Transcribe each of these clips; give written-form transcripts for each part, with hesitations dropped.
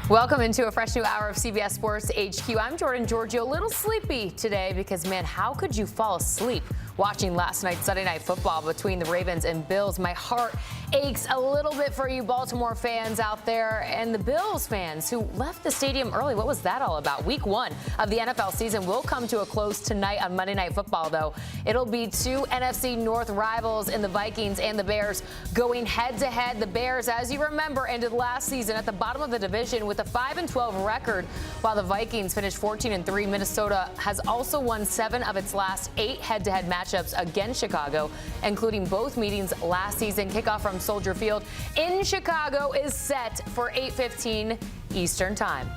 Welcome into a fresh new hour of CBS Sports HQ. I'm Jordan Giorgio, a little sleepy today because, man, how could you fall asleep watching last night's Sunday Night Football between the Ravens and Bills? My heart aches a little bit for you Baltimore fans out there and the Bills fans who left the stadium early. What was that all about? Week 1 of the NFL season will come to a close tonight on Monday Night Football, though. It'll be two NFC North rivals in the Vikings and the Bears going head-to-head. The Bears, as you remember, ended last season at the bottom of the division with a 5-12 record, while the Vikings finished 14-3. Minnesota has also won 7 of its last 8 head-to-head matchups against Chicago, including both meetings last season. Kickoff from Soldier Field in Chicago is set for 8:15 Eastern Time.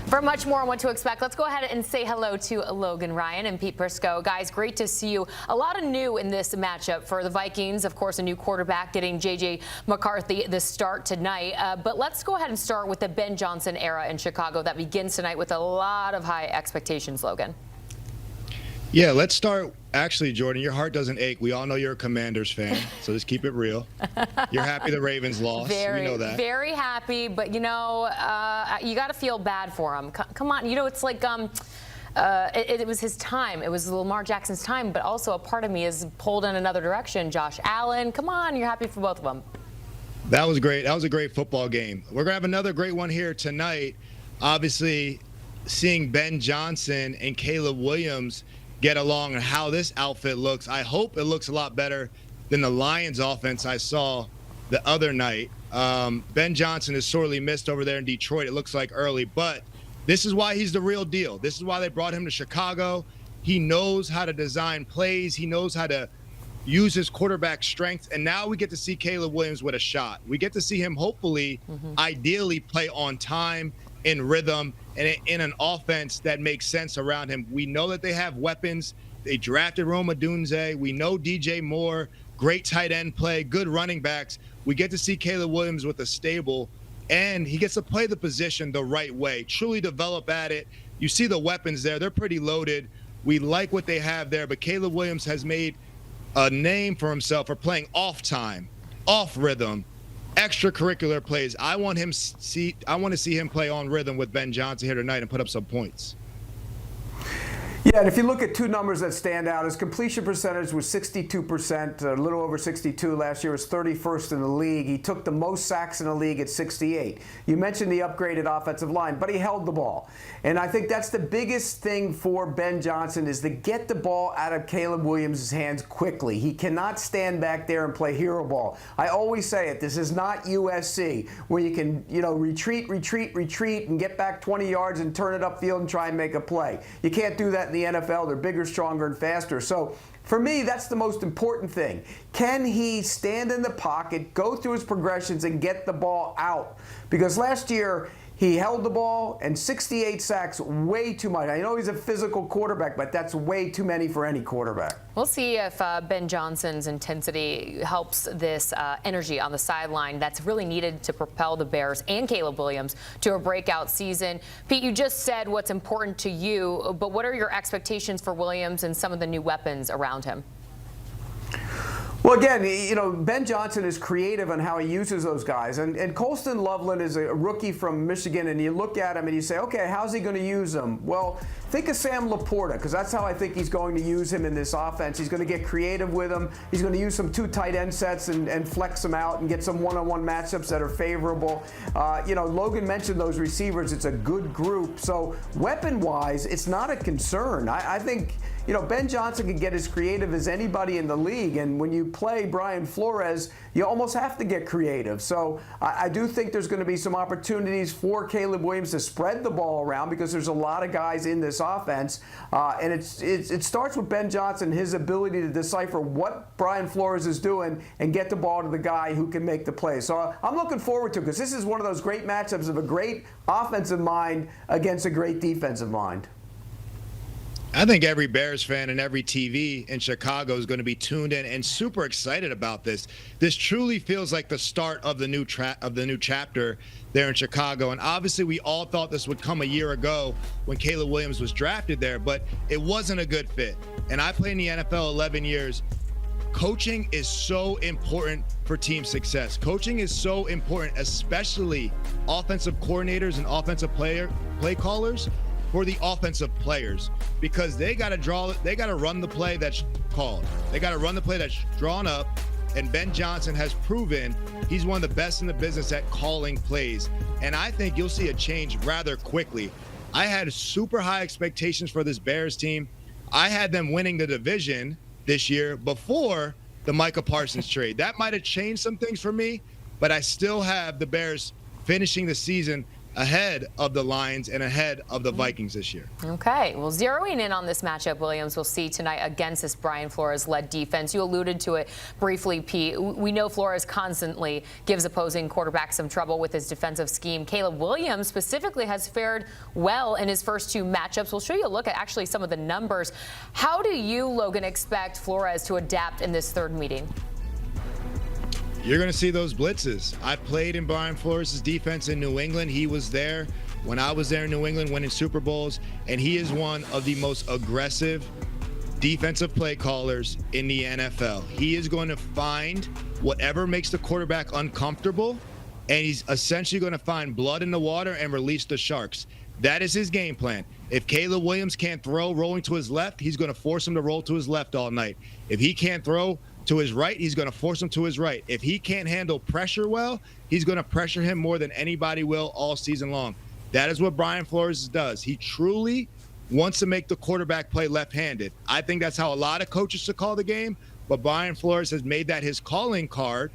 For much more on what to expect, let's go ahead and say hello to Logan, Ryan, and Pete Prisco. Guys, great to see you. A lot of new in this matchup for the Vikings. Of course, a new quarterback getting J.J. McCarthy the start tonight. But let's go ahead and start with the Ben Johnson era in Chicago that begins tonight with a lot of high expectations, Logan. Yeah, let's start. Actually, Jordan, your heart doesn't ache. We all know you're a Commanders fan, so just keep it real. You're happy the Ravens lost. We know that. Very happy, but, you know, you got to feel bad for him. Come on. You know, it's like it was his time. It was Lamar Jackson's time, but also a part of me is pulled in another direction. Josh Allen, come on. You're happy for both of them. That was great. That was a great football game. We're going to have another great one here tonight. Obviously, seeing Ben Johnson and Caleb Williams get along and how this outfit looks. I hope it looks a lot better than the Lions offense I saw the other night. Ben Johnson is sorely missed over there in Detroit, it looks like early, but this is why he's the real deal. This is why they brought him to Chicago. He knows how to design plays. He knows how to use his quarterback strength. And now we get to see Caleb Williams with a shot. We get to see him hopefully, ideally play on time, in rhythm, and in an offense that makes sense around him. We know that they have weapons. They drafted Rome Odunze. We know DJ Moore, great tight end play, good running backs. We get to see Caleb Williams with a stable, and he gets to play the position the right way, truly develop at it. You see the weapons there. They're pretty loaded. We like what they have there, but Caleb Williams has made a name for himself for playing off time, off rhythm, extracurricular plays. I want to see him play on rhythm with Ben Johnson here tonight and put up some points. Yeah, and if you look at two numbers that stand out, his completion percentage was 62%, a little over 62. Last year was 31st in the league. He took the most sacks in the league at 68. You mentioned the upgraded offensive line, but he held the ball. And I think that's the biggest thing for Ben Johnson is to get the ball out of Caleb Williams' hands quickly. He cannot stand back there and play hero ball. I always say it, this is not USC, where you can, retreat, and get back 20 yards and turn it upfield and try and make a play. You can't do that in the NFL. They're bigger, stronger, and faster. So for me, that's the most important thing. Can he stand in the pocket, go through his progressions, and get the ball out? Because last year, he held the ball, and 68 sacks, way too much. I know he's a physical quarterback, but that's way too many for any quarterback. We'll see if Ben Johnson's intensity helps this energy on the sideline that's really needed to propel the Bears and Caleb Williams to a breakout season. Pete, you just said what's important to you, but what are your expectations for Williams and some of the new weapons around him? Well, again, Ben Johnson is creative on how he uses those guys. And Colston Loveland is a rookie from Michigan, and you look at him and you say, okay, how's he going to use them? Well, think of Sam Laporta, because that's how I think he's going to use him in this offense. He's going to get creative with him. He's going to use some 2 tight end sets and flex them out and get some one-on-one matchups that are favorable. Logan mentioned those receivers. It's a good group. So weapon-wise, it's not a concern. I think Ben Johnson can get as creative as anybody in the league, and when you play Brian Flores, you almost have to get creative. So I do think there's going to be some opportunities for Caleb Williams to spread the ball around because there's a lot of guys in this offense, and it starts with Ben Johnson, his ability to decipher what Brian Flores is doing and get the ball to the guy who can make the play. So I'm looking forward to it because this is one of those great matchups of a great offensive mind against a great defensive mind. I think every Bears fan and every TV in Chicago is going to be tuned in and super excited about this. This truly feels like the start of the new chapter there in Chicago. And obviously, we all thought this would come a year ago when Caleb Williams was drafted there, but it wasn't a good fit. And I played in the NFL 11 years. coaching is so important for team success. Coaching is so important, especially offensive coordinators and offensive play callers for the offensive players, because they got to run the play that's called. They got to run the play that's drawn up. And Ben Johnson has proven he's one of the best in the business at calling plays. And I think you'll see a change rather quickly. I had super high expectations for this Bears team. I had them winning the division this year before the Micah Parsons trade. That might have changed some things for me, but I still have the Bears finishing the season ahead of the Lions and ahead of the Vikings this year. Okay, well, zeroing in on this matchup, Williams, we'll see tonight against this Brian Flores-led defense. You alluded to it briefly, Pete. We know Flores constantly gives opposing quarterbacks some trouble with his defensive scheme. Caleb Williams specifically has fared well in his first two matchups. We'll show you a look at actually some of the numbers. How do you, Logan, expect Flores to adapt in this third meeting? You're going to see those blitzes. I played in Brian Flores' defense in New England. He was there when I was there in New England winning Super Bowls, and he is one of the most aggressive defensive play callers in the NFL. He is going to find whatever makes the quarterback uncomfortable, and he's essentially going to find blood in the water and release the sharks. That is his game plan. If Caleb Williams can't throw rolling to his left, he's going to force him to roll to his left all night. If he can't throw to his right, he's going to force him to his right. If he can't handle pressure well, he's going to pressure him more than anybody will all season long. That is what Brian Flores does. He truly wants to make the quarterback play left-handed. I think that's how a lot of coaches should call the game, but Brian Flores has made that his calling card.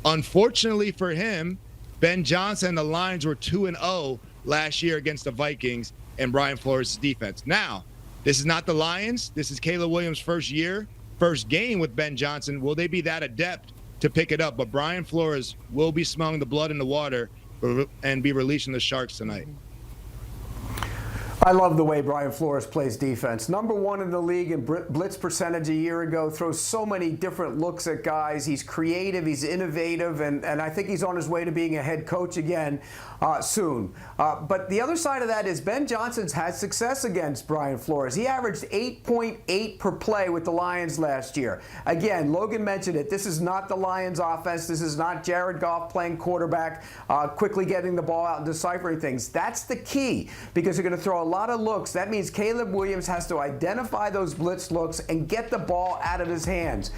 Unfortunately for him, Ben Johnson and the Lions were 2-0 last year against the Vikings and Brian Flores' defense. Now, this is not the Lions. This is Caleb Williams' first game with Ben Johnson. Will they be that adept to pick it up? But Brian Flores will be smelling the blood in the water and be releasing the sharks tonight. I love the way Brian Flores plays defense. Number one in the league in blitz percentage a year ago, throws so many different looks at guys. He's creative, he's innovative, and I think he's on his way to being a head coach again soon. But the other side of that is Ben Johnson's had success against Brian Flores. He averaged 8.8 per play with the Lions last year. Again, Logan mentioned it. This is not the Lions offense. This is not Jared Goff playing quarterback, quickly getting the ball out and deciphering things. That's the key, because you're going to throw a lot of looks. That means Caleb Williams has to identify those blitz looks and get the ball out of his hands.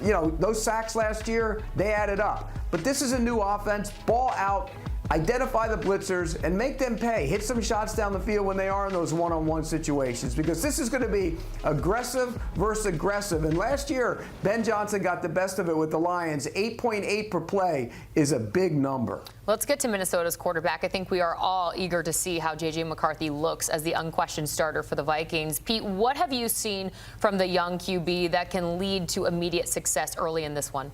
Those sacks last year, they added up. But this is a new offense. Ball out, identify the blitzers, and make them pay. Hit some shots down the field when they are in those one-on-one situations, because this is going to be aggressive versus aggressive. And last year, Ben Johnson got the best of it with the Lions. 8.8 per play is a big number. Let's get to Minnesota's quarterback. I think we are all eager to see how J.J. McCarthy looks as the unquestioned starter for the Vikings. Pete, what have you seen from the young QB that can lead to immediate success early in this one?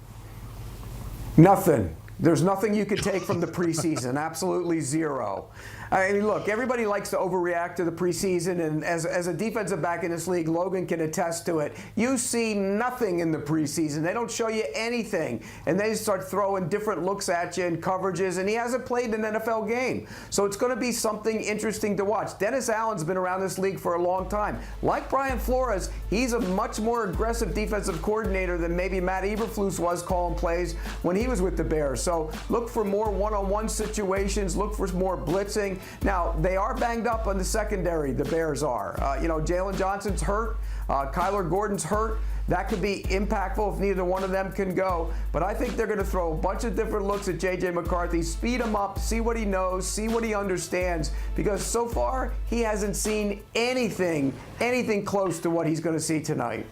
Nothing. There's nothing you could take from the preseason. Absolutely zero. I mean, look, everybody likes to overreact to the preseason, and as a defensive back in this league, Logan can attest to it. You see nothing in the preseason. They don't show you anything, and they start throwing different looks at you and coverages, and he hasn't played an NFL game. So it's going to be something interesting to watch. Dennis Allen's been around this league for a long time. Like Brian Flores, he's a much more aggressive defensive coordinator than maybe Matt Eberflus was calling plays when he was with the Bears. So look for more one-on-one situations. Look for more blitzing. Now, they are banged up on the secondary, the Bears are. Jalen Johnson's hurt. Kyler Gordon's hurt. That could be impactful if neither one of them can go. But I think they're going to throw a bunch of different looks at J.J. McCarthy, speed him up, see what he knows, see what he understands. Because so far, he hasn't seen anything close to what he's going to see tonight.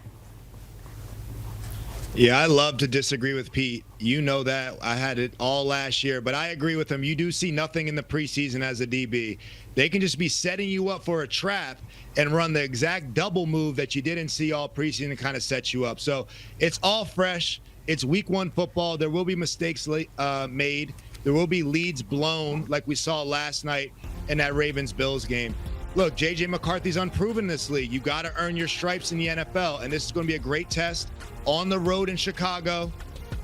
Yeah, I love to disagree with Pete. You know that. I had it all last year, but I agree with him. You do see nothing in the preseason as a DB. They can just be setting you up for a trap and run the exact double move that you didn't see all preseason and kind of set you up. So it's all fresh. It's week one football. There will be mistakes made. There will be leads blown like we saw last night in that Ravens-Bills game. Look, J.J. McCarthy's unproven in this league. You got to earn your stripes in the NFL, and this is going to be a great test on the road in Chicago.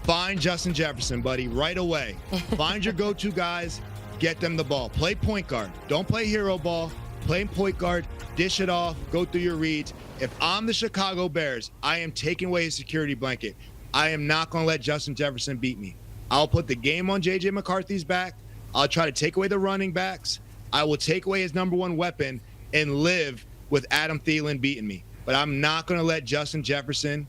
Find Justin Jefferson, buddy, right away. Find your go-to guys. Get them the ball. Play point guard. Don't play hero ball. playing point guard, dish it off, go through your reads. If I'm the Chicago Bears, I am taking away his security blanket. I am not going to let Justin Jefferson beat me. I'll put the game on J.J. McCarthy's back. I'll try to take away the running backs. I will take away his number one weapon and live with Adam Thielen beating me. But I'm not going to let Justin Jefferson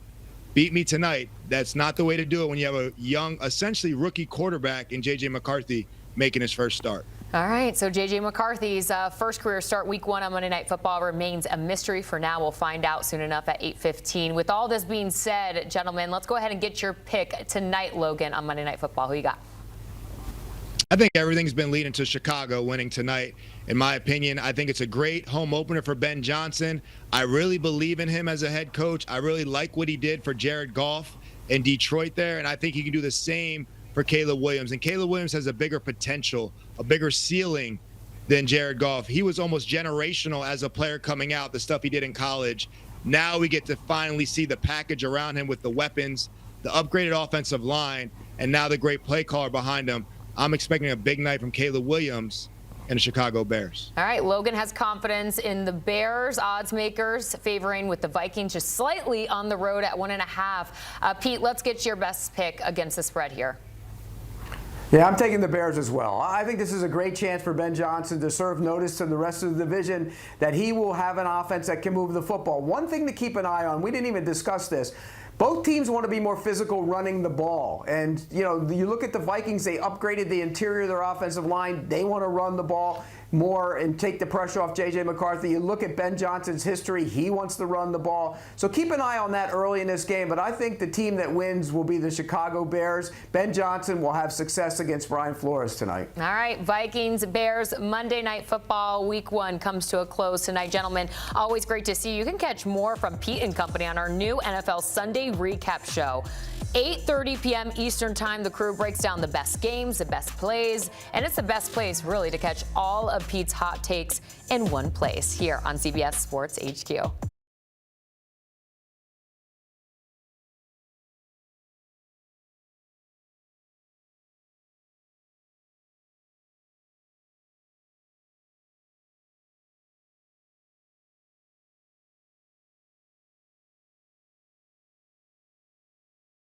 beat me tonight. That's not the way to do it when you have a young, essentially rookie quarterback in J.J. McCarthy making his first start. All right, so J.J. McCarthy's first career start week 1 on Monday Night Football remains a mystery for now. We'll find out soon enough at 8:15. With all this being said, gentlemen, let's go ahead and get your pick tonight, Logan, on Monday Night Football. Who you got? I think everything's been leading to Chicago winning tonight. In my opinion, I think it's a great home opener for Ben Johnson. I really believe in him as a head coach. I really like what he did for Jared Goff in Detroit there, and I think he can do the same for Caleb Williams. And Caleb Williams has a bigger potential, a bigger ceiling than Jared Goff. He was almost generational as a player coming out, the stuff he did in college. Now we get to finally see the package around him with the weapons, the upgraded offensive line, and now the great play caller behind him. I'm expecting a big night from Caleb Williams and the Chicago Bears. All right, Logan has confidence in the Bears. Odds makers favoring with the Vikings just slightly on the road at 1.5. Pete, let's get your best pick against the spread here. Yeah, I'm taking the Bears as well. I think this is a great chance for Ben Johnson to serve notice to the rest of the division that he will have an offense that can move the football. One thing to keep an eye on, we didn't even discuss this, both teams want to be more physical running the ball. And, you know, you look at the Vikings, they upgraded the interior of their offensive line. They want to run the ball more and take the pressure off J.J. McCarthy. You look at Ben Johnson's history. He wants to run the ball. So keep an eye on that early in this game. But I think the team that wins will be the Chicago Bears. Ben Johnson will have success against Brian Flores tonight. All right, Vikings-Bears Monday Night Football Week 1 comes to a close tonight. Gentlemen, always great to see you. You can catch more from Pete and company on our new NFL Sunday Recap Show. 8:30 p.m. Eastern Time, the crew breaks down the best games, the best plays, and it's the best place, really, to catch all of Pete's hot takes in one place here on CBS Sports HQ.